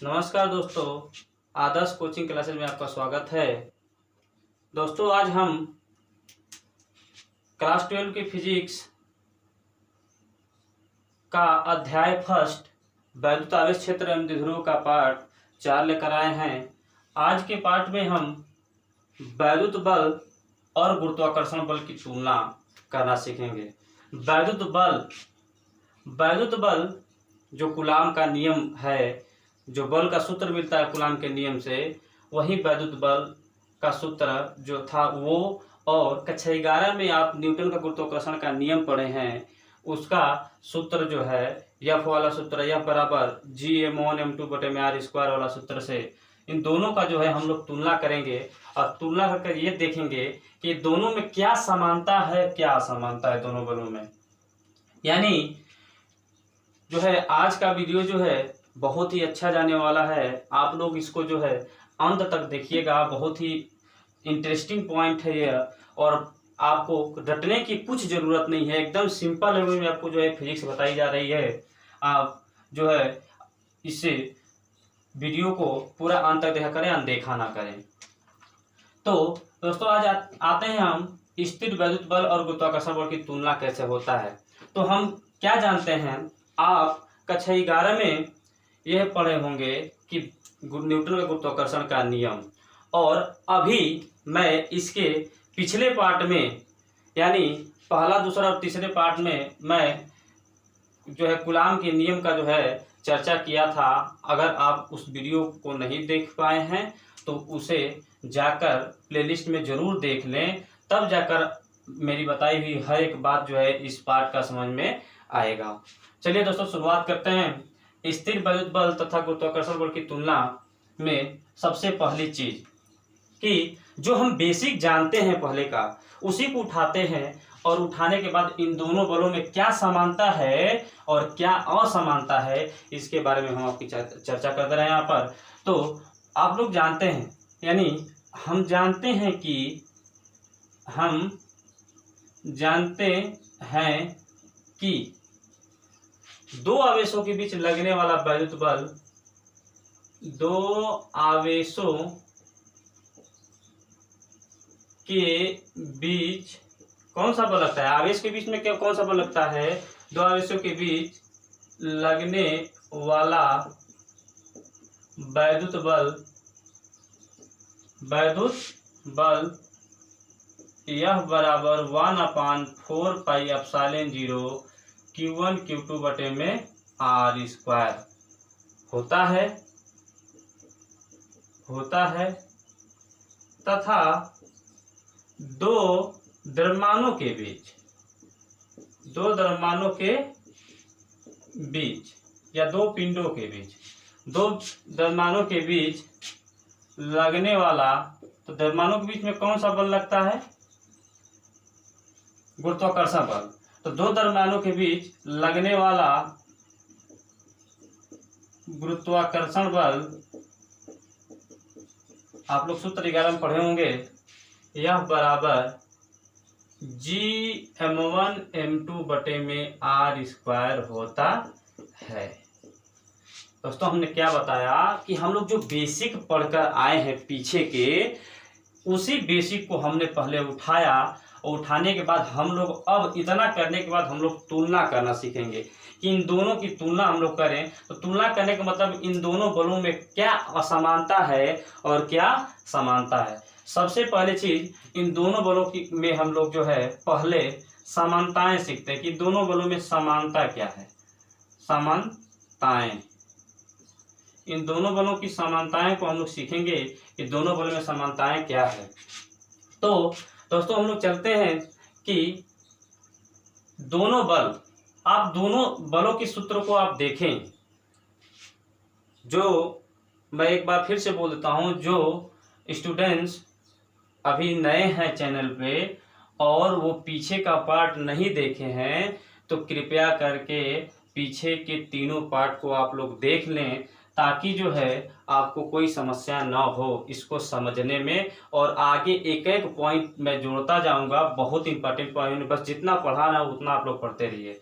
नमस्कार दोस्तों, आदर्श coaching classes में आपका स्वागत है। दोस्तों, आज हम क्लास 12 की फिजिक्स का अध्याय फर्स्ट वैद्युत आवेश क्षेत्र एवं द्विध्रुव का पार्ट 4 लेकर आए हैं। आज के पार्ट में हम वैद्युत बल और गुरुत्वाकर्षण बल की तुलना करना सीखेंगे। वैद्युत बल जो कूलाम का नियम है, जो बल का सूत्र मिलता है कूलाम के नियम से, वही वैद्युत बल का सूत्र जो था वो, और कक्षा 11 में आप न्यूटन का गुरुत्वाकर्षण का नियम पढ़े हैं, उसका सूत्र जो है एफ वाला सूत्र, एफ बराबर G(m1m2/r² वाला सूत्र से इन दोनों का जो है हम लोग तुलना करेंगे और तुलना करके ये देखेंगे कि दोनों में क्या समानता है, क्या असमानता है दोनों बलों में। यानी जो है आज का वीडियो जो है बहुत ही अच्छा जाने वाला है। आप लोग इसको जो है अंत तक देखिएगा, बहुत ही इंटरेस्टिंग पॉइंट है ये, और आपको रटने की कुछ ज़रूरत नहीं है। एकदम सिंपल लैंग्वेज में आपको जो है फिजिक्स बताई जा रही है। आप जो है इससे वीडियो को पूरा अंत तक देखा करें, अनदेखा ना करें। तो दोस्तों, आज आते हैं हम स्थिर वैद्युत बल और गुरुत्वाकर्षण बल की तुलना कैसे होता है। तो हम क्या जानते हैं, आप कक्षा 11 में यह पढ़े होंगे कि न्यूटन का गुरुत्वाकर्षण का नियम, और अभी मैं इसके पिछले पार्ट में यानी पहला, दूसरा और तीसरे पार्ट में मैं जो है कूलाम के नियम का जो है चर्चा किया था। अगर आप उस वीडियो को नहीं देख पाए हैं तो उसे जाकर प्लेलिस्ट में ज़रूर देख लें, तब जाकर मेरी बताई हुई हर एक बात जो है इस पार्ट का समझ में आएगा। चलिए दोस्तों, शुरुआत करते हैं। स्थिर वैद्युत बल तथा गुरुत्वाकर्षण बल की तुलना में सबसे पहली चीज कि जो हम बेसिक जानते हैं पहले का, उसी को उठाते हैं, और उठाने के बाद इन दोनों बलों में क्या समानता है और क्या असमानता है, इसके बारे में हम आपकी चर्चा कर रहे हैं यहाँ पर। तो आप लोग जानते हैं, यानी हम जानते हैं कि दो आवेशों के बीच लगने वाला वैद्युत बल, दो आवेशों के बीच कौन सा बल लगता है, आवेश के बीच में क्या कौन सा बल लगता है, दो आवेशों के बीच लगने वाला वैद्युत बल यह बराबर 1/4πε0 Q1 Q2/r² होता है तथा दो द्रव्यमानों के बीच या दो पिंडों के बीच, दो द्रव्यमानों के बीच लगने वाला, तो द्रव्यमानों के बीच में कौन सा बल लगता है, गुरुत्वाकर्षण बल। तो दो द्रव्यमानों के बीच लगने वाला गुरुत्वाकर्षण बल, आप लोग सूत्र 11 में पढ़े होंगे, यह बराबर G(m1m2/r² होता है। दोस्तों, हमने क्या बताया कि हम लोग जो बेसिक पढ़कर आए हैं पीछे के, उसी बेसिक को हमने पहले उठाया, और उठाने के बाद हम लोग अब इतना करने के बाद हम लोग तुलना करना सीखेंगे कि इन दोनों की तुलना हम लोग करें। तो तुलना करने का मतलब इन दोनों बलों में क्या असमानता है और क्या समानता है। सबसे पहले चीज, इन दोनों बलों की में हम लोग जो है पहले समानताएं सीखते हैं कि दोनों बलों में समानता क्या है। समानताएं, इन दोनों बलों की समानताएं को हम लोग सीखेंगे कि दोनों बलों में समानताएं क्या है। तो दोस्तों, हम लोग चलते हैं कि दोनों बल, आप दोनों बलों के सूत्र को आप देखें। जो मैं एक बार फिर से बोल देता हूं, जो स्टूडेंट्स अभी नए हैं चैनल पे और वो पीछे का पार्ट नहीं देखे हैं, तो कृपया करके पीछे के तीनों पार्ट को आप लोग देख लें, ताकि जो है आपको कोई समस्या ना हो इसको समझने में। और आगे एक एक पॉइंट मैं जोड़ता जाऊंगा, बहुत इंपॉर्टेंट पॉइंट, बस जितना पढ़ा ना उतना आप लोग पढ़ते रहिए।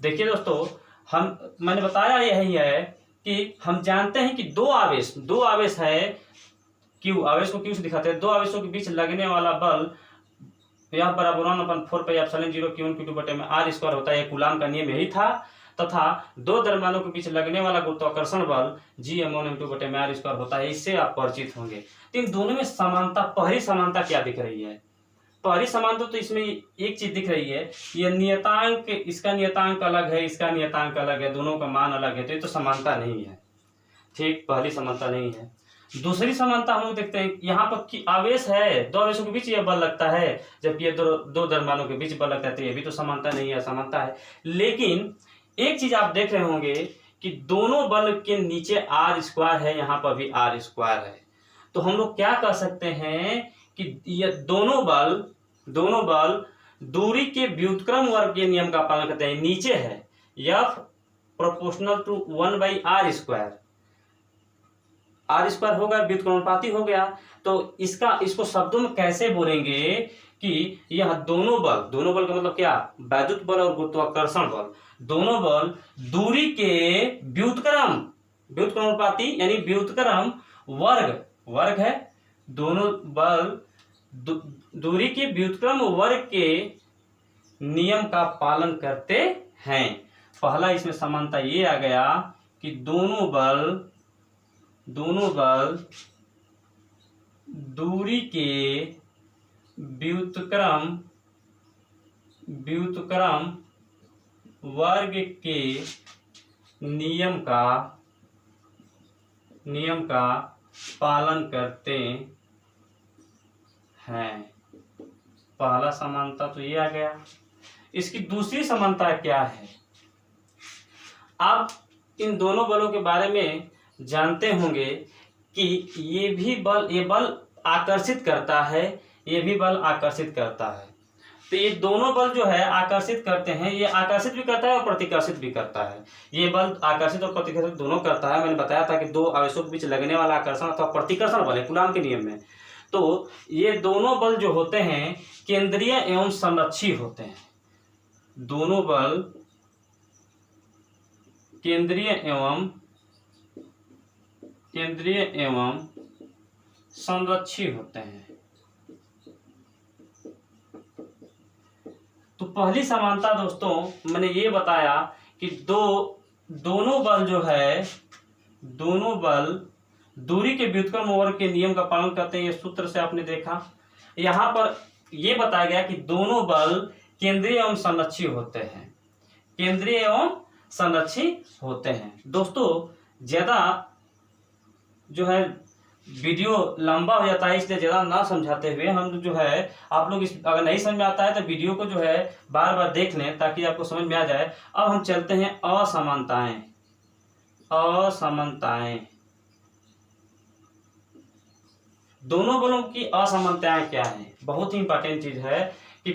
देखिए दोस्तों, मैंने बताया यही है कि हम जानते हैं कि दो आवेश है क्यू, आवेश को क्यू से दिखाते हैं, दो आवेशों के बीच लगने वाला बल यह बराबर 1/4πε0 Q1Q2/r² होता है। कूलाम का नियम यही था, तथा दो द्रव्यमानों के बीच लगने वाला गुरुत्वाकर्षण बल G(m1m2/r² होता है। इससे आप परिचित होंगे। तो इन दोनों में समानता, पहली समानता क्या दिख रही है? पहली समानता तो इसमें एक चीज दिख रही है, ये नियतांक, इसका नियतांक अलग है, इसका नियतांक अलग है, दोनों का मान अलग है, तो ये तो समानता नहीं है। ठीक, पहली समानता नहीं है। दूसरी समानता हम लोग देखते हैं, यहाँ पर कि आवेश है, दो आवेशों के बीच यह बल लगता है, जबकि ये दो द्रव्यमानों के बीच बल लगता है, तो ये भी तो समानता नहीं है, असमानता है। लेकिन एक चीज आप देख रहे होंगे कि दोनों बल के नीचे r² है, यहाँ पर भी r² है। तो हम लोग क्या कर सकते हैं कि ये दोनों बल दूरी के व्युत्क्रम वर्ग के नियम का पालन करते हैं। नीचे है F = 1/r², r² हो गया, व्युत्क्रमानुपाती हो गया। तो इसको शब्दों में कैसे बोलेंगे कि यह दोनों बल का मतलब क्या? वैद्युत बल और गुरुत्वाकर्षण बल, दोनों बल दूरी के व्युत्क्रमानुपाती यानी व्युत्क्रम वर्ग है। दोनों बल दूरी के व्युत्क्रम वर्ग के नियम का पालन करते हैं। पहला इसमें समानता ये आ गया कि दोनों बल दूरी के व्युत्क्रम वर्ग के नियम का पालन करते हैं। पहला समानता तो ये आ गया। इसकी दूसरी समानता क्या है? आप इन दोनों बलों के बारे में जानते होंगे कि ये बल आकर्षित करता है, ये भी बल आकर्षित करता है। तो ये दोनों बल जो है आकर्षित करते हैं, ये आकर्षित भी करता है और प्रतिकर्षित भी करता है। ये बल आकर्षित और प्रतिकर्षित दोनों करता है। मैंने बताया था कि दो आवेशों के बीच लगने वाला आकर्षण अथवा प्रतिकर्षण बल है कूलाम के नियम में। तो ये दोनों बल जो होते हैं केंद्रीय एवं संरक्षी होते हैं। दोनों बल केंद्रीय एवं संरक्षी होते हैं। तो पहली समानता दोस्तों मैंने ये बताया कि दोनों बल दूरी के व्युत्क्रम वर्ग के नियम का पालन करते हैं। ये सूत्र से आपने देखा। यहाँ पर यह बताया गया कि दोनों बल केंद्रीय एवं संरक्षी होते हैं। दोस्तों ज्यादा जो है वीडियो लंबा हो जाता है, इसलिए ज्यादा ना समझाते हुए हम जो है आप लोग अगर नहीं समझ में आता है तो वीडियो को जो है बार बार देख लें ताकि आपको समझ में आ जाए। अब हम चलते हैं असमानताएं। दोनों बलों की असमानताएं क्या है? बहुत ही इंपॉर्टेंट चीज है कि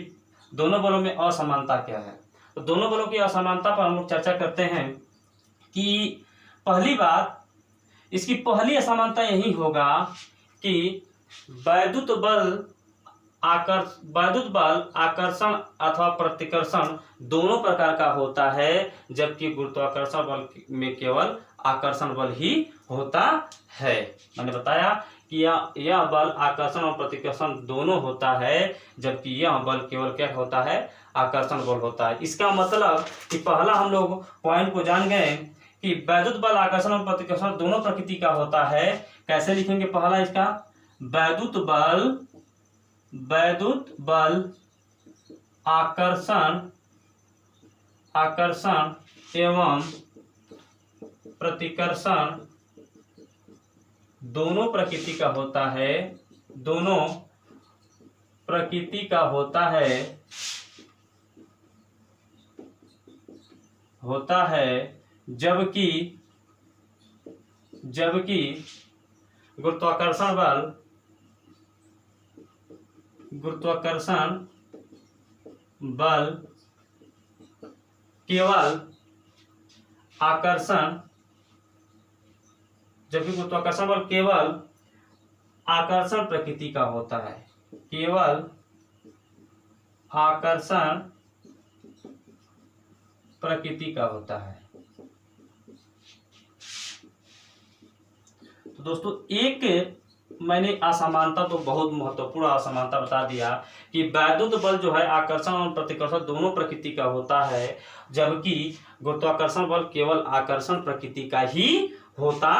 दोनों बलों में असमानता क्या है। तो दोनों बलों की असमानता पर हम लोग चर्चा करते हैं कि पहली बात, इसकी पहली असमानता यही होगा कि वैद्युत बल आकर्षण अथवा प्रतिकर्षण दोनों प्रकार का होता है, जबकि गुरुत्वाकर्षण बल में केवल आकर्षण बल ही होता है। मैंने बताया कि यह बल आकर्षण और प्रतिकर्षण दोनों होता है, जबकि यह बल केवल क्या होता है? आकर्षण बल होता है। इसका मतलब कि पहला हम लोग पॉइंट को जान गए कि वैद्युत बल आकर्षण और प्रतिकर्षण दोनों प्रकृति का होता है। कैसे लिखेंगे? पहला इसका वैद्युत बल आकर्षण एवं प्रतिकर्षण दोनों प्रकृति का होता है, जबकि गुरुत्वाकर्षण बल केवल आकर्षण प्रकृति का होता है, केवल आकर्षण प्रकृति का होता है। तो दोस्तों एक मैंने असमानता तो बहुत महत्वपूर्ण असमानता बता दिया कि वैद्युत बल जो है आकर्षण और प्रतिकर्षण दोनों प्रकृति का होता है, जबकि गुरुत्वाकर्षण बल केवल आकर्षण प्रकृति का ही होता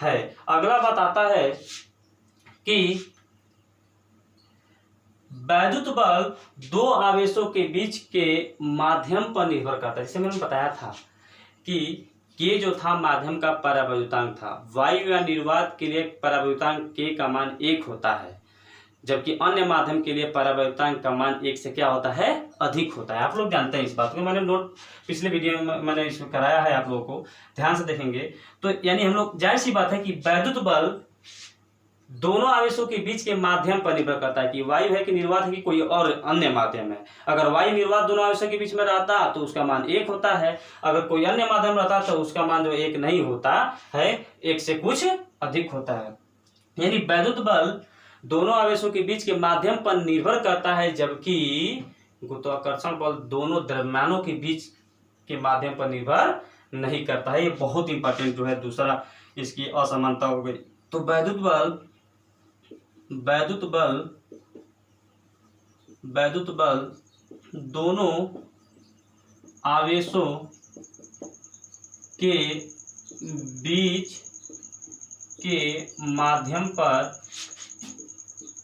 है। अगला बात आता है कि वैद्युत बल दो आवेशों के बीच के माध्यम पर निर्भर करता है। जैसे मैंने बताया था कि के जो था माध्यम का परावैद्युतांक था, वायु या निर्वात के लिए परावैद्युतांक के का मान 1 होता है, जबकि अन्य माध्यम के लिए परावैद्युतांक का मान 1 से क्या होता है, अधिक होता है। आप लोग जानते हैं इस बात को, मैंने नोट पिछले वीडियो में मैंने इसमें कराया है, आप लोगों को ध्यान से देखेंगे तो यानी हम लोग जाहिर सी बात है कि वैद्युत बल दोनों आवेशों के बीच के माध्यम पर निर्भर करता है कि वायु है कि निर्वात है कि कोई और अन्य माध्यम है। अगर वायु निर्वात दोनों आवेशों के बीच में रहता तो उसका मान 1 होता है, अगर कोई अन्य माध्यम रहता तो उसका मान जो 1 नहीं होता है, 1 से कुछ अधिक होता है। यानी वैद्युत बल दोनों आवेशों के बीच के माध्यम पर निर्भर करता है, जबकि गुरुत्वाकर्षण बल दोनों द्रव्यमानों के बीच के माध्यम पर निर्भर नहीं करता है। ये बहुत इंपॉर्टेंट जो है दूसरा इसकी असमानता हो गई। तो वैद्युत बल दोनों आवेशों के बीच के माध्यम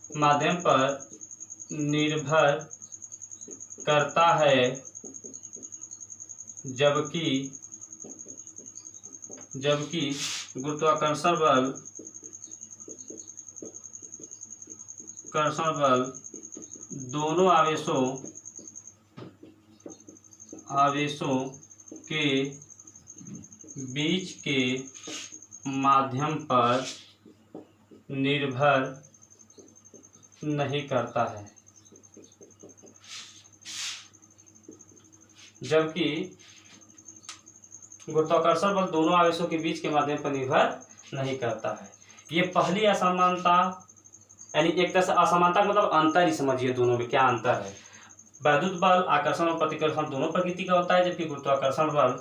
पर निर्भर करता है, जबकि गुरुत्वाकर्षण बल दोनों आवेशों के बीच के माध्यम पर निर्भर नहीं करता है, जबकि गुरुत्वाकर्षण बल दोनों आवेशों के बीच के माध्यम पर निर्भर नहीं करता है। ये पहली असमानता, यानी एक तरह से असमानता मतलब अंतर ही समझिए, दोनों में क्या अंतर है। वैद्युत बल आकर्षण और प्रतिकर्षण दोनों प्रकृति का होता है, जबकि गुरुत्वाकर्षण बल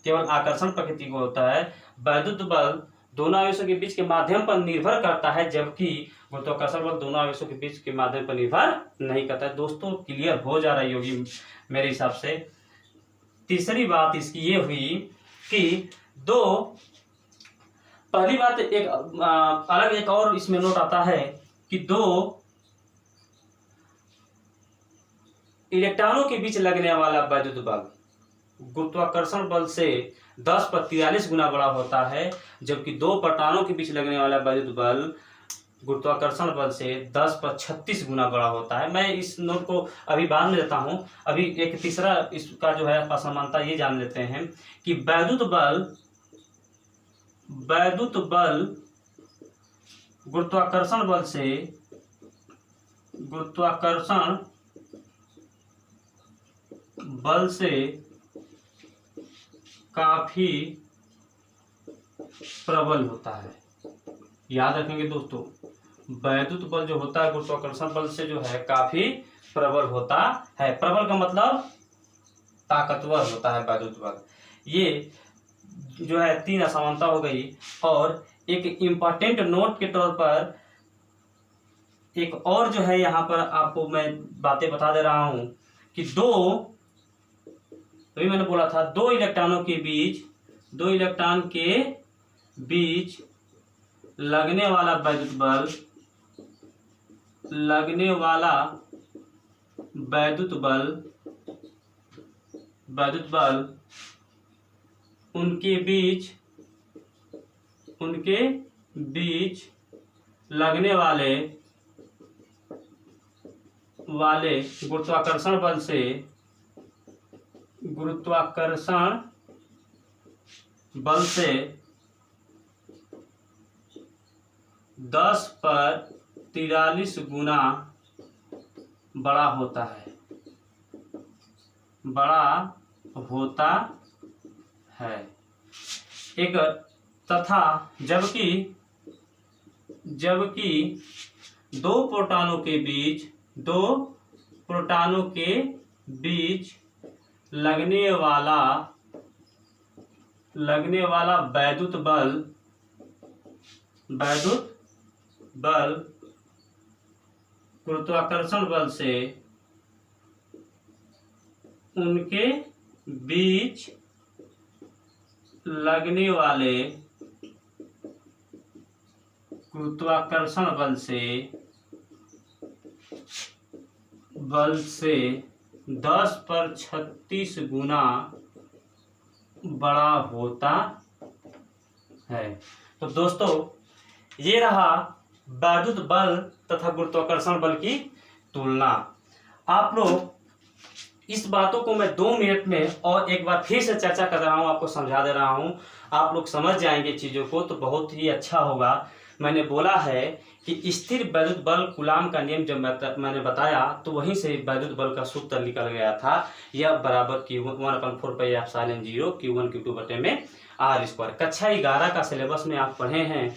केवल आकर्षण प्रकृति का होता है। वैद्युत बल दोनों आवेशों के बीच के माध्यम पर निर्भर करता है, जबकि गुरुत्वाकर्षण बल दोनों आवेशों के बीच के माध्यम पर निर्भर नहीं करता है। दोस्तों क्लियर हो जा रही होगी मेरे हिसाब से। तीसरी बात इसकी ये हुई कि पहली बात एक अलग एक और इसमें नोट आता है कि दो इलेक्ट्रॉनों के बीच लगने वाला वैद्युत बल गुरुत्वाकर्षण बल से 10⁻43 गुना बड़ा होता है, जबकि दो प्रोटॉनों के बीच लगने वाला वैद्युत बल गुरुत्वाकर्षण बल से 10⁻36 गुना बड़ा होता है। मैं इस नोट को अभी बाद में देता हूं, अभी एक तीसरा इसका जो है असमानता ये जान लेते हैं कि वैद्युत बल गुरुत्वाकर्षण बल से काफी प्रबल होता है। याद रखेंगे दोस्तों, वैद्युत बल जो होता है गुरुत्वाकर्षण बल से जो है काफी प्रबल होता है। प्रबल का मतलब ताकतवर होता है वैद्युत बल। ये जो है 3 असमानता हो गई। और एक इम्पॉर्टेंट नोट के तौर पर एक और जो है यहाँ पर आपको मैं बातें बता दे रहा हूं कि अभी मैंने बोला था दो इलेक्ट्रॉन के बीच लगने वाला वैद्युत बल उनके बीच लगने वाले गुरुत्वाकर्षण बल से 10⁻43 गुना बड़ा होता है। एक तथा जबकि दो प्रोटॉनों के बीच लगने वाला वैद्युत वैद्युत बल गुरुत्वाकर्षण बल से उनके बीच लगने वाले गुरुत्वाकर्षण बल से 10⁻36 गुना बड़ा होता है। तो दोस्तों ये रहा वैद्युत बल तथा गुरुत्वाकर्षण बल की तुलना। आप लोग इस बातों को मैं 2 मिनट में और एक बार फिर से चर्चा कर रहा हूँ, आपको समझा दे रहा हूँ, आप लोग समझ जाएंगे चीज़ों को तो बहुत ही अच्छा होगा। मैंने बोला है कि स्थिर वैद्युत बल कूलाम का नियम जब मैंने बताया तो वहीं से वैद्युत बल का सूत्र निकल गया था। यह बराबर Q1/4πε0 Q1 Q2 बटे में r²। कक्षा 11 का सिलेबस में आप पढ़े हैं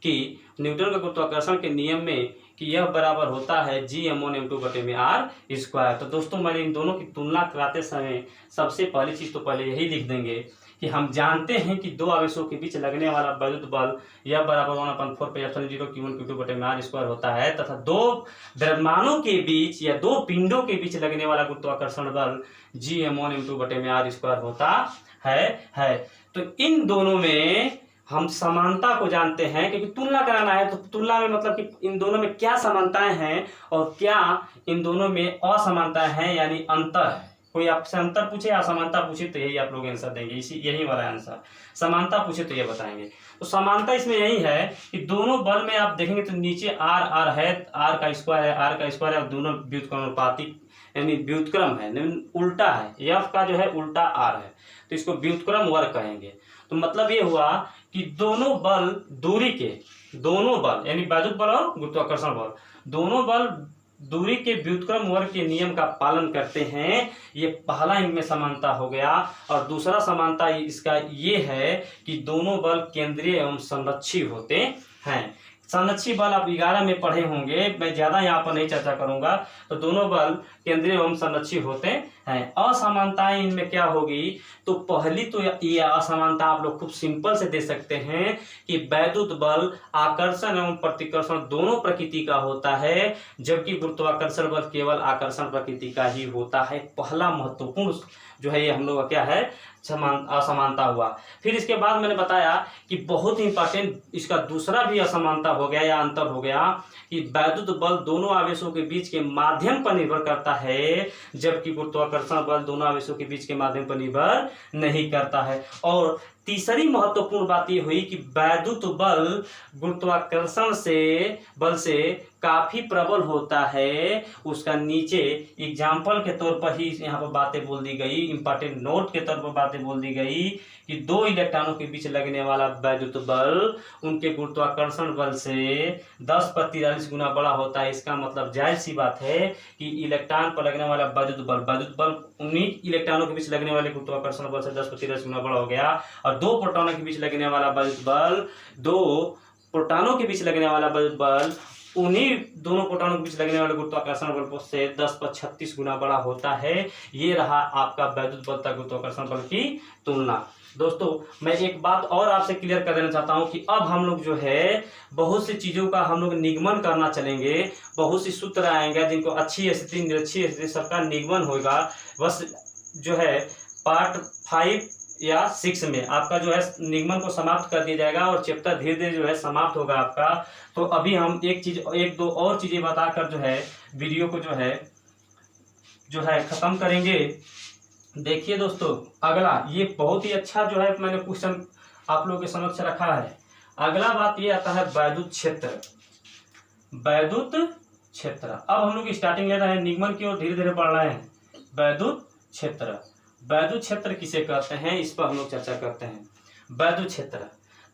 कि न्यूटन के गुरुत्वाकर्षण के नियम में कि यह बराबर होता है Gm1m2 बटे में r²। तो दोस्तों मैंने इन दोनों की तुलना कराते समय सबसे पहली चीज़ तो पहले यही लिख देंगे कि हम जानते हैं कि 2 आवेशों के बीच लगने वाला वैद्युत बल यह बराबर 1/4πε0 Q1 Q2 बटे में r² होता है तथा 2 द्रव्यमानों के बीच या 2 पिंडों के बीच लगने वाला गुरुत्वाकर्षण बल Gm1m2 बटे में r² होता है। तो इन दोनों में हम समानता को जानते हैं क्योंकि तुलना कराना है। तो तुलना में मतलब कि इन दोनों में क्या समानताएं हैं और क्या इन दोनों में असमानताएं हैं यानी अंतर है। कोई आपसे अंतर पूछे या असमानता पूछे तो यही आप लोग आंसर देंगे, यही वाला आंसर। समानता पूछे तो ये बताएंगे। तो समानता इसमें यही है कि दोनों बल में आप देखेंगे तो नीचे r है, r का स्क्वायर है और दोनों व्युत्क्रमानुपातिक यानी व्युत्क्रम है, उल्टा है। f का जो है उल्टा r है तो इसको व्युत्क्रम वर्ग कहेंगे। तो मतलब ये हुआ कि दोनों बल दूरी के, दोनों बल यानी वैद्युत बल और गुरुत्वाकर्षण बल दोनों बल दूरी के व्युत्क्रम वर्ग के नियम का पालन करते हैं। ये पहला इनमें समानता हो गया। और दूसरा समानता इसका ये है कि दोनों बल केंद्रीय एवं संरक्षी होते हैं। संरक्षी बल आप 11 में पढ़े होंगे, मैं ज्यादा यहाँ पर नहीं चर्चा करूंगा। तो दोनों बल केंद्रीय एवं संरक्षी होते हैं। असमानताएं इनमें क्या होगी तो पहली तो ये असमानता आप लोग खूब सिंपल से दे सकते हैं कि वैद्युत बल आकर्षण एवं प्रतिकर्षण दोनों प्रकृति का होता है जबकि गुरुत्वाकर्षण बल केवल आकर्षण प्रकृति का ही होता है। पहला महत्वपूर्ण जो है ये हम लोग का क्या है असमानता हुआ। फिर इसके बाद मैंने बताया कि बहुत इंपॉर्टेंट इसका दूसरा भी असमानता हो गया या अंतर हो गया कि वैद्युत बल दोनों आवेशों के बीच के माध्यम पर निर्भर करता है जबकि गुरुत्वाकर्षण बल दोनों आवेशों के बीच के माध्यम पर निर्भर नहीं करता है। और तीसरी महत्वपूर्ण बात यह हुई कि वैद्युत बल गुरुत्वाकर्षण बल से काफी प्रबल होता है। उसका नीचे एग्जाम्पल के तौर पर ही यहाँ पर बातें बोल दी गई, इंपॉर्टेंट नोट के तौर पर बातें बोल दी गई कि 2 इलेक्ट्रॉनों के बीच लगने वाला वैद्युत बल उनके गुरुत्वाकर्षण बल से 10⁻43 गुना बड़ा होता है। इसका मतलब जाहिर सी बात है कि इलेक्ट्रॉन पर लगने वाला वैद्युत बल उन्हीं इलेक्ट्रॉनों के बीच लगने वाले गुरुत्वाकर्षण बल से 10⁻43 गुना बड़ा हो गया। और 2 प्रोटॉनों के बीच लगने वाला वैद्युत बल 2 प्रोटॉनों के बीच लगने वाला वैद्युत बल उन्हीं दोनों प्रोटॉनों के बीच लगने वाले गुरुत्वाकर्षण बल से 10⁻36 गुना बड़ा होता है। ये रहा आपका वैद्युत बल तथा गुरुत्वाकर्षण बल की तुलना। दोस्तों मैं एक बात और आपसे क्लियर कर देना चाहता हूं कि अब हम लोग जो है बहुत सी चीजों का हम लोग निगमन करना चलेंगे। बहुत सी सूत्र आएंगे जिनको अच्छी स्थिति निरक्षी स्थिति सबका निगमन होगा। बस जो है पार्ट 5 या 6 में आपका जो है निगमन को समाप्त कर दिया जाएगा और चैप्टर धीरे धीरे जो है समाप्त होगा आपका। तो अभी हम एक दो और चीजें बताकर जो है वीडियो को जो है खत्म करेंगे। देखिए दोस्तों अगला ये बहुत ही अच्छा जो है मैंने क्वेश्चन आप लोगों के समक्ष रखा है। अगला बात ये आता है वैद्युत क्षेत्र। वैद्युत क्षेत्र अब हम लोग स्टार्टिंग ले रहे हैं, निगमन की ओर धीरे धीरे बढ़ रहे हैं। वैद्युत क्षेत्र, वैद्युत क्षेत्र किसे कहते हैं इस पर हम लोग चर्चा करते हैं। वैद्युत क्षेत्र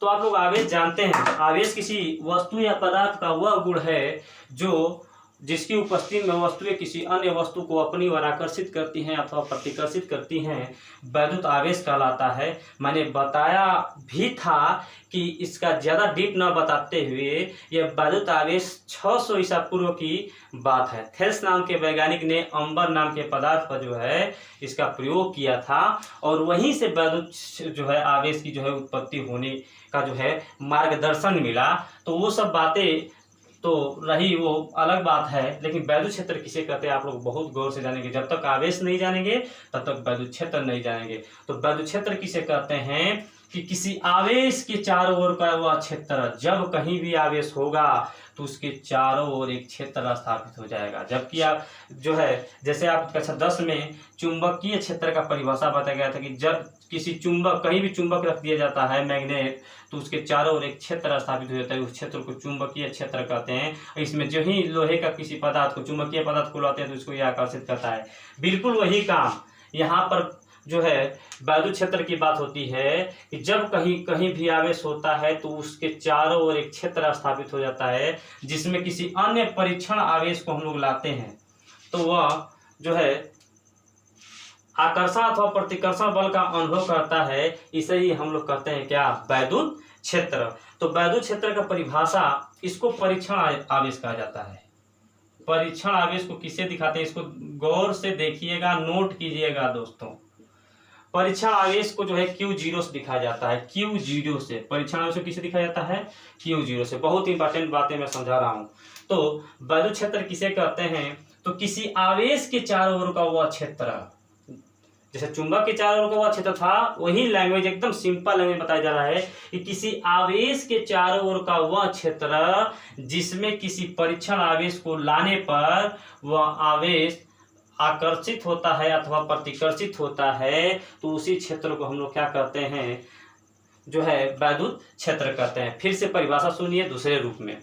तो आप लोग आवेश जानते हैं। आवेश किसी वस्तु या पदार्थ का वह गुण है जो जिसकी उपस्थिति में वस्तुएं किसी अन्य वस्तु को अपनी ओर आकर्षित करती हैं अथवा प्रतिकर्षित करती हैं, वैद्युत आवेश कहलाता है। मैंने बताया भी था कि इसका ज़्यादा डीप न बताते हुए यह वैद्युत आवेश 600 ईसा पूर्व की बात है। थेल्स नाम के वैज्ञानिक ने अंबर नाम के पदार्थ पर जो है इसका प्रयोग किया था और वहीं से वैद्युत जो है आवेश की जो है उत्पत्ति होने का जो है मार्गदर्शन मिला। तो वो सब बातें तो रही, वो अलग बात है, लेकिन वैद्युत क्षेत्र किसे कहते हैं आप लोग बहुत गौर से जानेंगे। जब तक आवेश नहीं जानेंगे तब तक वैद्युत क्षेत्र नहीं जानेंगे। तो वैद्युत क्षेत्र किसे कहते हैं कि किसी आवेश के चारों ओर का वह क्षेत्र, जब कहीं भी आवेश होगा तो उसके चारों ओर एक क्षेत्र स्थापित हो जाएगा। जबकि आप जो है, जैसे आप कक्षा 10 में चुंबकीय क्षेत्र का परिभाषा बताया गया था कि जब किसी चुंबक, कहीं भी चुंबक रख दिया जाता है मैग्नेट, तो उसके चारों ओर एक क्षेत्र स्थापित हो जाता है। उस क्षेत्र को चुंबकीय क्षेत्र कहते हैं। इसमें जो ही लोहे का किसी पदार्थ को, चुंबकीय पदार्थ को लाते हैं तो इसको यह आकर्षित करता है। बिल्कुल वही काम यहाँ पर जो है वैद्युत क्षेत्र की बात होती है कि जब कहीं भी आवेश होता है तो उसके चारों ओर एक क्षेत्र स्थापित हो जाता है, जिसमें किसी अन्य परीक्षण आवेश को हम लोग लाते हैं तो वह जो है आकर्षण अथवा प्रतिकर्षण बल का अनुभव करता है। इसे ही हम लोग कहते हैं क्या, वैद्युत क्षेत्र। तो वैद्युत क्षेत्र का परिभाषा, इसको परीक्षण आवेश कहा जाता है। परीक्षण आवेश को किसे दिखाते हैं, इसको गौर से देखिएगा, नोट कीजिएगा दोस्तों। परीक्षण आवेश को जो है Q0 से दिखाया जाता है। Q0 से परीक्षण आवेश को किसे दिखाया जाता है, Q0 से। बहुत इंपॉर्टेंट बातें मैं समझा रहा हूं। तो वैद्युत क्षेत्र किसे कहते हैं, तो किसी आवेश के चारों ओर का वह क्षेत्र, जैसे चुंबक के चारों ओर का वह क्षेत्र था, वही लैंग्वेज, एकदम सिंपल लैंग्वेज बताया जा रहा है कि किसी आवेश के चारों ओर का वह क्षेत्र जिसमें किसी परीक्षण आवेश को लाने पर वह आवेश आकर्षित होता है अथवा प्रतिकर्षित होता है, तो उसी क्षेत्र को हम लोग क्या कहते हैं, जो है वैद्युत क्षेत्र कहते हैं। फिर से परिभाषा सुनिए दूसरे रूप में।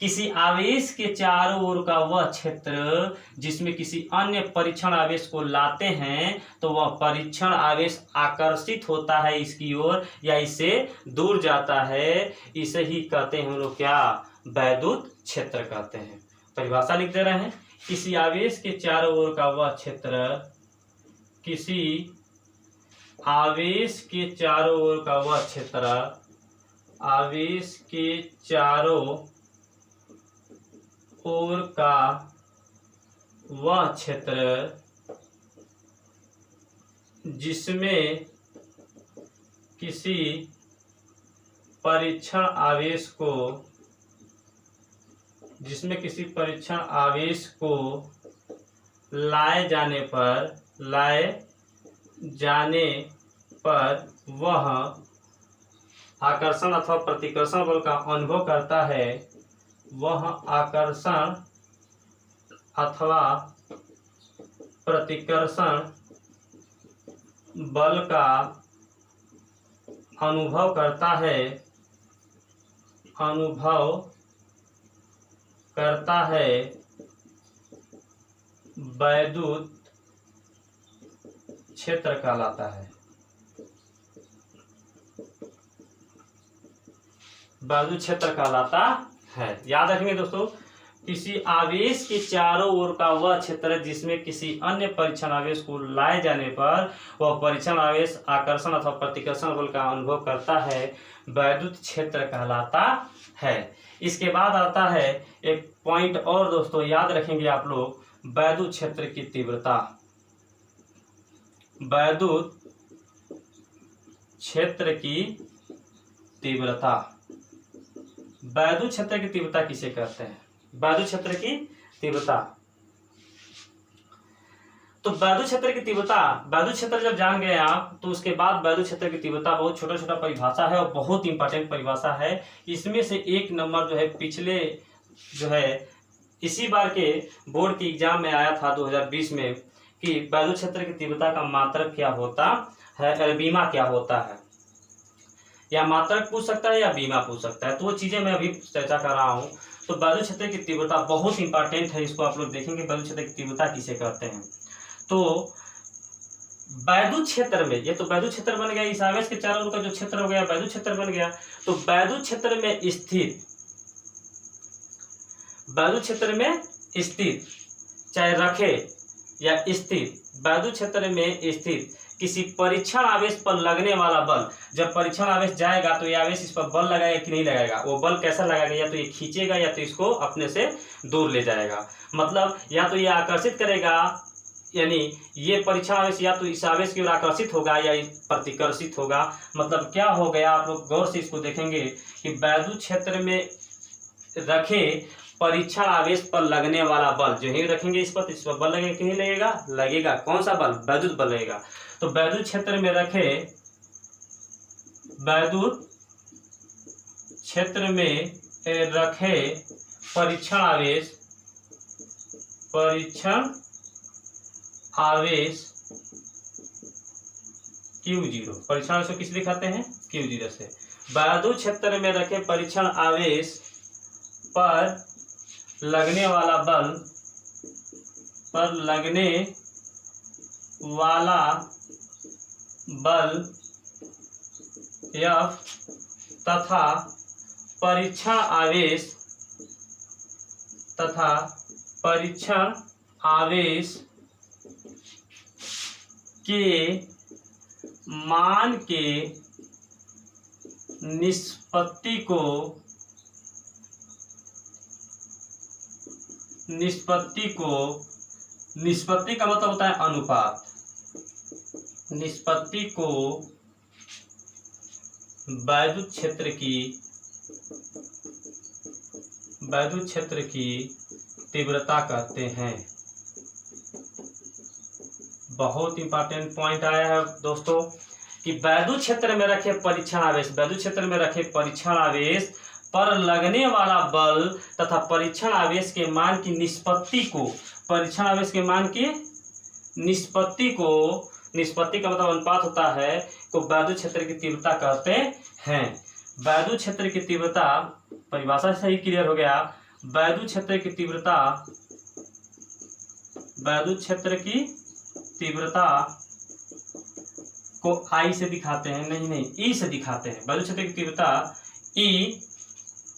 किसी आवेश के चारों ओर का वह क्षेत्र जिसमें किसी अन्य परीक्षण आवेश को लाते हैं तो वह परीक्षण आवेश आकर्षित होता है इसकी ओर या इससे दूर जाता है, इसे ही कहते हैं हम लोग क्या, वैद्युत क्षेत्र कहते हैं। परिभाषा लिख दे रहे हैं, किसी आवेश के चारों ओर का वह क्षेत्र, किसी आवेश के चारों ओर का वह क्षेत्र, आवेश के चारों ओर का वह क्षेत्र जिसमें किसी परीक्षण आवेश को लाए जाने पर वह आकर्षण अथवा प्रतिकर्षण बल का अनुभव करता है, वह आकर्षण अथवा प्रतिकर्षण बल का अनुभव करता है वैद्युत क्षेत्र कहलाता है। वैद्युत क्षेत्र कहलाता है। याद रखेंगे दोस्तों, किसी आवेश के चारों ओर का वह क्षेत्र जिसमें किसी अन्य परीक्षण आवेश को लाए जाने पर वह परीक्षण आवेश आकर्षण अथवा प्रतिकर्षण बल का अनुभव करता है, वैद्युत क्षेत्र कहलाता है। इसके बाद आता है एक पॉइंट और दोस्तों, याद रखेंगे आप लोग, वैद्युत क्षेत्र की तीव्रता। वैद्युत क्षेत्र की तीव्रता, वैद्युत क्षेत्र की तीव्रता किसे कहते हैं, वैद्युत क्षेत्र की तीव्रता। तो वैद्युत क्षेत्र की तीव्रता, वैद्युत क्षेत्र जब जान गए आप तो उसके बाद वैद्युत क्षेत्र की तीव्रता बहुत छोटा छोटा परिभाषा है और बहुत इंपॉर्टेंट परिभाषा है। इसमें से एक नंबर जो है पिछले जो है इसी बार के बोर्ड के एग्जाम में आया था 2020 में कि वैद्युत क्षेत्र की तीव्रता का मात्रक क्या होता है, बीमा क्या होता है, या मात्रक पूछ सकता है या बीमा पूछ सकता है। तो वो चीजें मैं अभी चर्चा कर रहा हूँ। तो वैद्युत क्षेत्र की तीव्रता बहुत इंपॉर्टेंट है, इसको आप लोग देखेंगे वैद्युत क्षेत्र की तीव्रता किसे कहते हैं। तो वैद्युत क्षेत्र में, ये तो वैद्युत क्षेत्र बन गया, इस आवेश के चारों ओर का जो क्षेत्र हो गया वैद्युत क्षेत्र बन गया। तो वैद्युत क्षेत्र में स्थित, चाहे रखे या स्थित, वैद्युत क्षेत्र में स्थित किसी परीक्षण आवेश पर लगने वाला बल, जब परीक्षण आवेश जाएगा तो ये आवेश इस पर बल लगाएगा कि नहीं लगाएगा, वो बल कैसा लगाएगा, या तो ये खींचेगा या तो इसको अपने से दूर ले जाएगा। मतलब या तो ये आकर्षित करेगा, यानी ये परीक्षण आवेश या तो इस आवेश की ओर आकर्षित होगा या प्रतिकर्षित होगा। मतलब क्या हो गया, आप लोग गौर से इसको देखेंगे कि वैद्युत क्षेत्र में रखे परीक्षण आवेश पर लगने वाला बल, जो ही रखेंगे इस पर बल लगेगा कि नहीं लगेगा, लगेगा। कौन सा बल, वैद्युत बल लगेगा। तो वैद्युत क्षेत्र में रखे, वैद्युत क्षेत्र में रखे परीक्षण आवेश, परीक्षण आवेश Q0, परीक्षण आवेश को किस दिखाते हैं, Q0 से। वैद्युत क्षेत्र में रखे परीक्षण आवेश पर लगने वाला बल, पर लगने वाला बल F तथा परीक्षण आवेश, तथा परीक्षण आवेश के मान के निष्पत्ति को, निष्पत्ति का मतलब होता है अनुपात, निष्पत्ति को वैद्युत क्षेत्र की तीव्रता कहते हैं। बहुत इंपॉर्टेंट पॉइंट आया है दोस्तों कि वैद्युत क्षेत्र में रखे परीक्षण आवेश, वैद्युत क्षेत्र में रखे परीक्षण आवेश पर लगने वाला बल तथा परीक्षण आवेश के मान की निष्पत्ति को, परीक्षण आवेश के मान की निष्पत्ति को, निष्पत्ति का मतलब अनुपात होता है, को वैद्युत क्षेत्र की तीव्रता कहते हैं। वैद्युत क्षेत्र की तीव्रता, परिभाषा सही क्लियर हो गया। वैद्युत क्षेत्र की तीव्रता, वैद्युत क्षेत्र की तीव्रता को I से दिखाते हैं, नहीं E से दिखाते हैं। वैद्युत क्षेत्र की तीव्रता E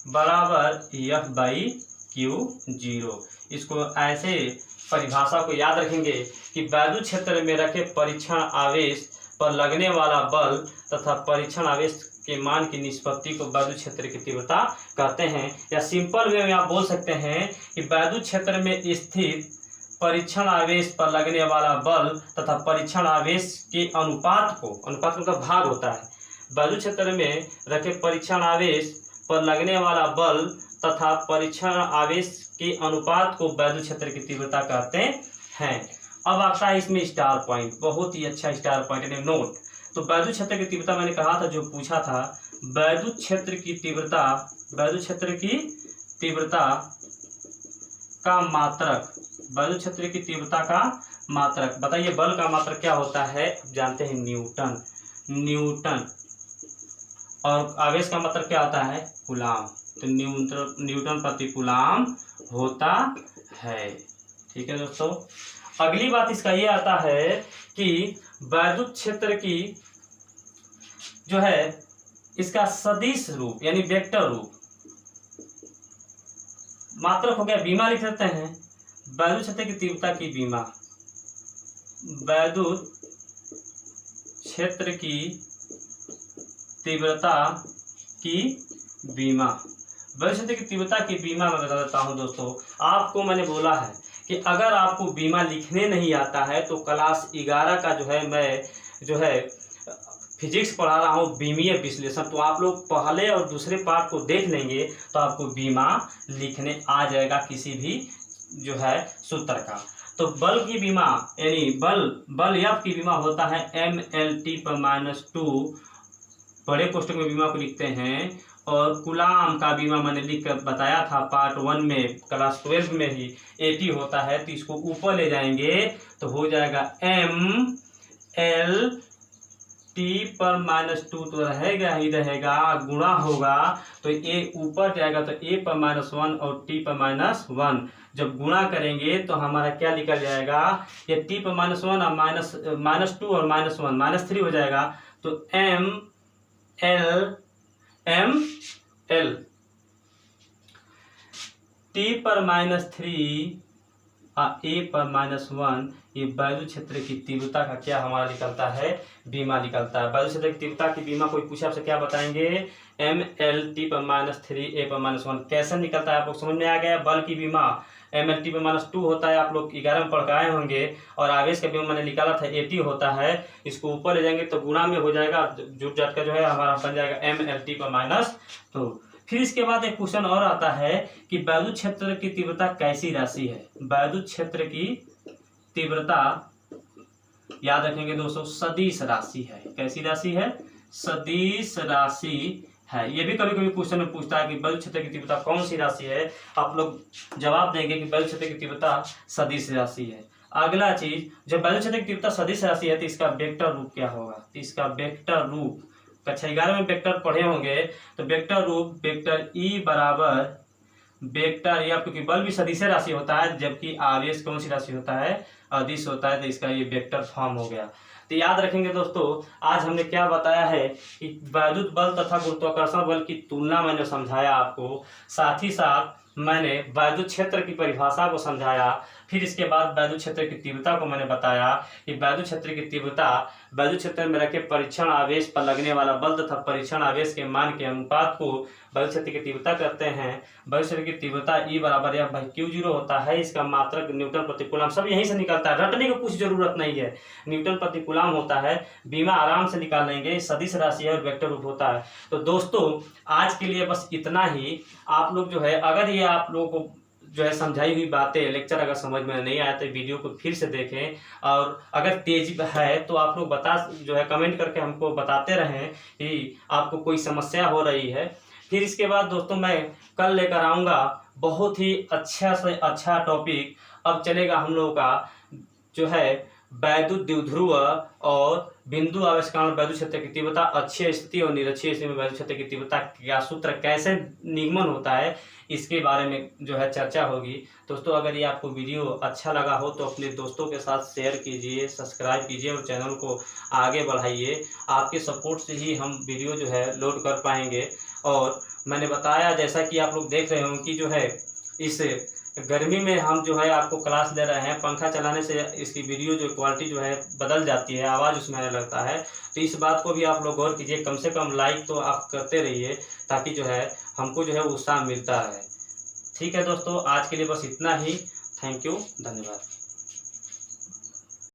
बराबर F/Q0। इसको ऐसे परिभाषा को याद रखेंगे कि वैद्युत क्षेत्र में रखे परीक्षण आवेश पर लगने वाला बल तथा परीक्षण आवेश के मान की निष्पत्ति को वैद्युत क्षेत्र की तीव्रता कहते हैं। या सिंपल वे में आप बोल सकते हैं कि वैद्युत क्षेत्र में स्थित परीक्षण आवेश पर लगने वाला बल तथा परीक्षण आवेश के अनुपात को, अनुपात मतलब भाग होता है, वैद्युत क्षेत्र में रखे परीक्षण आवेश पर लगने वाला बल तथा परीक्षण आवेश के अनुपात को वैद्युत क्षेत्र की तीव्रता कहते हैं। अब आता है इसमें स्टार पॉइंट, बहुत ही अच्छा स्टार पॉइंट यानी नोट। तो वैद्युत क्षेत्र की तीव्रता मैंने कहा था, जो पूछा था, वैद्युत क्षेत्र की तीव्रता, वैद्युत क्षेत्र की तीव्रता का मात्रक, वैद्युत क्षेत्र की तीव्रता का मात्रक। बताइए बल का मात्रक क्या होता है, जानते हैं न्यूटन, न्यूटन। और आवेश का मात्रक क्या होता है, कूलाम। तो न्यूटन प्रति कूलाम होता है। ठीक है दोस्तों, अगली बात इसका ये आता है कि वैद्युत क्षेत्र की जो है इसका सदिश रूप यानी वेक्टर रूप, मात्रक हो गया बीमा, लिख सकते हैं वैद्युत क्षेत्र की तीव्रता की बीमा, वैद्युत क्षेत्र की तीव्रता की बीमा। वैद्युत क्षेत्र की तीव्रता की बीमा मैं बता देता हूं दोस्तों। आपको मैंने बोला है कि अगर आपको बीमा लिखने नहीं आता है तो क्लास 11 का जो है मैं जो है फिजिक्स पढ़ा रहा हूँ बीमीय विश्लेषण, तो आप लोग पहले और दूसरे पार्ट को देख लेंगे तो आपको बीमा लिखने आ जाएगा किसी भी जो है सूत्र का। तो बल की बीमा यानी बल F की बीमा होता है mL/-2, बड़े कोष्ठक में बीमा को लिखते हैं। और कूलाम का बीमा मैंने लिख कर बताया था पार्ट 1 में, क्लास 12 में ही 80 होता है, तो इसको ऊपर ले जाएंगे तो हो जाएगा mL/-2 तो रहेगा ही रहेगा, गुणा होगा तो ये ऊपर जाएगा तो A/-1 और T/-1, जब गुणा करेंगे तो हमारा क्या निकल जाएगा, ये T/-1 और -2 और -1 -3 हो जाएगा। तो mL T पर -3 A पर -1 ये वैद्युत क्षेत्र की तीव्रता का क्या हमारा निकलता है, बीमा निकलता है। वैद्युत क्षेत्र की तीव्रता की बीमा कोई पूछे आपसे क्या बताएंगे, MLT पर -3 A पर -1 कैसे निकलता है, आप लोग समझ में आ गया। बल की बीमा MLT पर -2 होता है, आप लोग 11 में पढ़ के आए होंगे। और आवेश का बीमा मैंने निकाला था 80 होता है, इसको ऊपर ले जाएंगे तो गुणा में हो जाएगा, जुट जाट का जो है हमारा बन जाएगा MLT पर -2। फिर इसके बाद एक क्वेश्चन और आता है कि वैद्युत क्षेत्र की तीव्रता कैसी राशि है। वैद्युत क्षेत्र की तीव्रता याद रखेंगे दोस्तों, सदिश राशि है। कैसी राशि है, सदिश राशि है। ये भी कभी कभी क्वेश्चन में पूछता है कि वैद्युत क्षेत्र की तीव्रता कौन सी राशि है, आप लोग जवाब देंगे कि वैद्युत क्षेत्र की तीव्रता सदिश राशि है। अगला चीज, जब वैद्युत क्षेत्र की तीव्रता सदिश राशि है तो इसका वेक्टर रूप क्या होगा, तो इसका वेक्टर रूप कक्षा 11 में वेक्टर पढ़े होंगे, तो वेक्टर रूप वेक्टर E बराबर वेक्टर या, क्योंकि बल भी सदिश राशि होता है जबकि आवेश कौन सी राशि होता है, अदिश होता है, तो इसका ये वेक्टर फॉर्म हो गया। तो याद रखेंगे दोस्तों, आज हमने क्या बताया है कि वैद्युत बल तथा गुरुत्वाकर्षण बल की तुलना मैंने समझाया आपको, साथ ही साथ मैंने वैद्युत क्षेत्र की परिभाषा को समझाया। फिर इसके बाद वैद्युत क्षेत्र की तीव्रता को मैंने बताया कि वैद्युत क्षेत्र की तीव्रता वैद्युत क्षेत्र में रखे परीक्षण आवेश पर लगने वाला बल तथा परीक्षण आवेश के मान के अनुपात को वैद्युत क्षेत्र की तीव्रता कहते हैं। वैद्युत क्षेत्र की तीव्रता E बराबर F/Q0 होता है, इसका मात्रक न्यूटन प्रति कूलम, सब यहीं से निकलता है, रटने की कुछ जरूरत नहीं है, न्यूटन प्रति कूलम होता है। बीमा आराम से निकाल लेंगे, सदिश राशि है और वेक्टर रूप होता है। तो दोस्तों आज के लिए बस इतना ही। आप लोग जो है, अगर ये आप लोगों को जो है समझाई हुई बातें, लेक्चर अगर समझ में नहीं आया तो वीडियो को फिर से देखें, और अगर तेज है तो आप लोग जो है कमेंट करके हमको बताते रहें कि आपको कोई समस्या हो रही है। फिर इसके बाद दोस्तों मैं कल लेकर आऊँगा बहुत ही अच्छा से अच्छा टॉपिक। अब चलेगा हम लोगों का जो है वैद्युत द्विध्रुव और बिंदु आवेश के कारण वैद्युत क्षेत्र की तीव्रता, अक्षीय स्थिति और निरक्षीय स्थिति में वैद्युत क्षेत्र की तीव्रता का सूत्र कैसे निगमन होता है, इसके बारे में जो है चर्चा होगी। दोस्तों अगर ये आपको वीडियो अच्छा लगा हो तो अपने दोस्तों के साथ शेयर कीजिए, सब्सक्राइब कीजिए और चैनल को आगे बढ़ाइए। आपके सपोर्ट से ही हम वीडियो जो है लोड कर पाएंगे। और मैंने बताया, जैसा कि आप लोग देख रहे हो कि जो है इस गर्मी में हम जो है आपको क्लास ले रहे हैं, पंखा चलाने से इसकी वीडियो जो क्वालिटी जो है बदल जाती है, आवाज़ उसमें आने लगता है। तो इस बात को भी आप लोग गौर कीजिए, कम से कम लाइक तो आप करते रहिए ताकि जो है हमको जो है उत्साह मिलता है। ठीक है दोस्तों, आज के लिए बस इतना ही। थैंक यू, धन्यवाद।